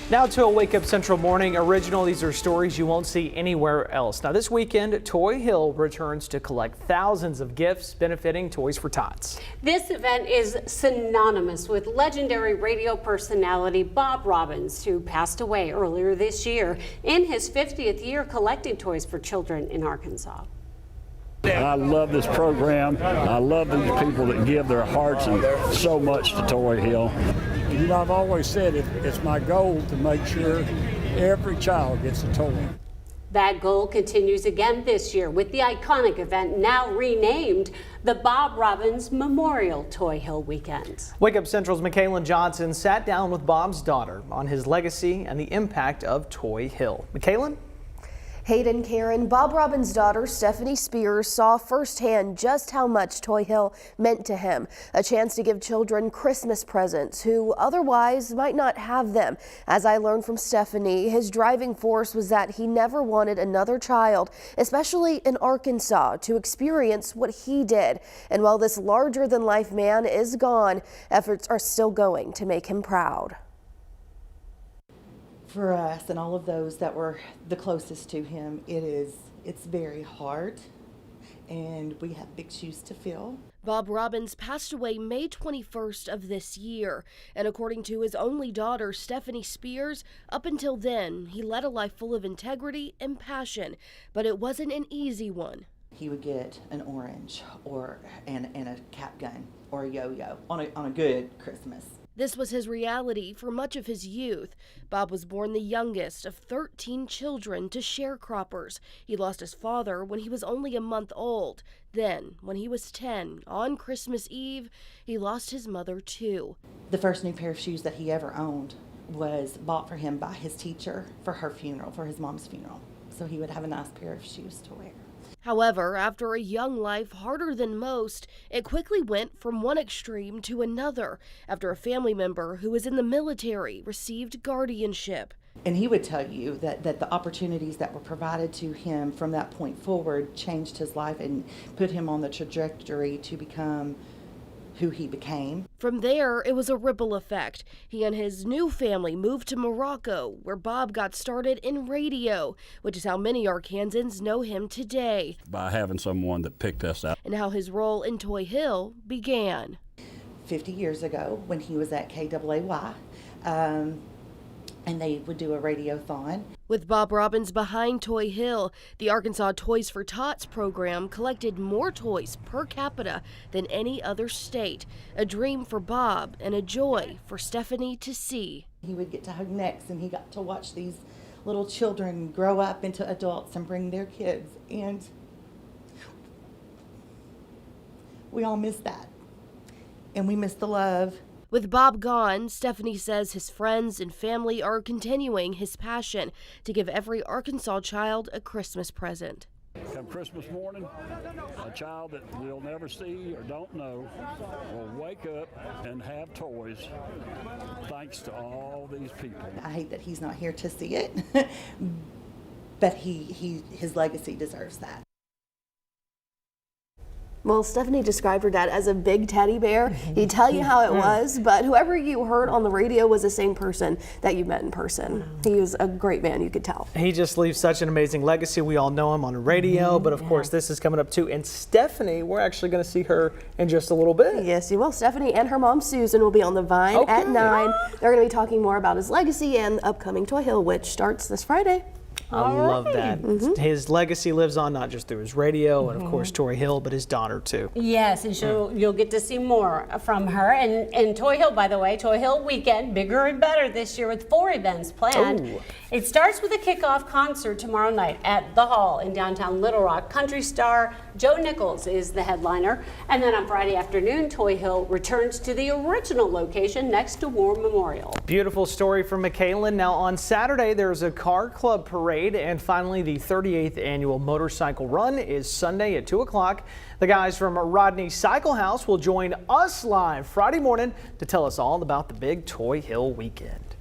Now to a Wake Up Central Morning original. These are stories you won't see anywhere else. Now this weekend, Toy Hill returns to collect thousands of gifts benefiting Toys for Tots. This event is synonymous with legendary radio personality Bob Robbins, who passed away earlier this year in his 50th year collecting toys for children in Arkansas. I love this program. I love these people that give their hearts and so much to Toy Hill. You know, I've always said it's my goal to make sure every child gets a toy. That goal continues again this year with the iconic event now renamed the Bob Robbins Memorial Toy Hill Weekend. Wake Up Central's Michaela Johnson sat down with Bob's daughter on his legacy and the impact of Toy Hill. Michaela? Hayden Karen, Bob Robbins' daughter, Stephanie Spears, saw firsthand just how much Toy Hill meant to him. A chance to give children Christmas presents who otherwise might not have them. As I learned from Stephanie, his driving force was that he never wanted another child, especially in Arkansas, to experience what he did. And while this larger-than-life man is gone, efforts are still going to make him proud. For us and all of those that were the closest to him, it's very hard, and we have big shoes to fill. Bob Robbins passed away May 21st of this year, and according to his only daughter, Stephanie Spears, up until then, he led a life full of integrity and passion, but it wasn't an easy one. He would get an orange and a cap gun or a yo-yo on a good Christmas. This was his reality for much of his youth. Bob was born the youngest of 13 children to sharecroppers. He lost his father when he was only a month old. Then, when he was 10, on Christmas Eve, he lost his mother too. The first new pair of shoes that he ever owned was bought for him by his teacher for her funeral, for his mom's funeral. So he would have a nice pair of shoes to wear. However, after a young life harder than most, it quickly went from one extreme to another after a family member who was in the military received guardianship. And he would tell you that the opportunities that were provided to him from that point forward changed his life and put him on the trajectory to become who he became. From there, it was a ripple effect. He and his new family moved to Morocco, where Bob got started in radio, which is how many Arkansans know him today. By having someone that picked us up. And how his role in Toy Hill began. 50 years ago, when he was at KAAY, and they would do a radiothon. With Bob Robbins behind Toy Hill, the Arkansas Toys for Tots program collected more toys per capita than any other state. A dream for Bob and a joy for Stephanie to see. He would get to hug necks, and he got to watch these little children grow up into adults and bring their kids. And we all miss that. And we miss the love. With Bob gone, Stephanie says his friends and family are continuing his passion to give every Arkansas child a Christmas present. Come Christmas morning, a child that you'll never see or don't know will wake up and have toys thanks to all these people. I hate that he's not here to see it, but his legacy deserves that. Well, Stephanie described her dad as a big teddy bear. He'd tell you how it was, but whoever you heard on the radio was the same person that you met in person. He was a great man, you could tell. He just leaves such an amazing legacy. We all know him on the radio, but of course this is coming up too. And Stephanie, we're actually going to see her in just a little bit. Yes, you will. Stephanie and her mom Susan will be on the Vine at 9. They're going to be talking more about his legacy and the upcoming Toy Hill, which starts this Friday. I love that. His legacy lives on not just through his radio and of course Toy Hill, but his daughter too. Yes, and you'll get to see more from her. And Toy Hill, by the way, Toy Hill weekend, bigger and better this year with 4 events planned. Ooh. It starts with a kickoff concert tomorrow night at the Hall in downtown Little Rock. Country star Joe Nichols is the headliner. And then on Friday afternoon, Toy Hill returns to the original location next to War Memorial. Beautiful story from Michaela. Now on Saturday, there's a car club parade. And finally, the 38th annual motorcycle run is Sunday at 2 o'clock. The guys from Rodney Cycle House will join us live Friday morning to tell us all about the big Toy Hill weekend.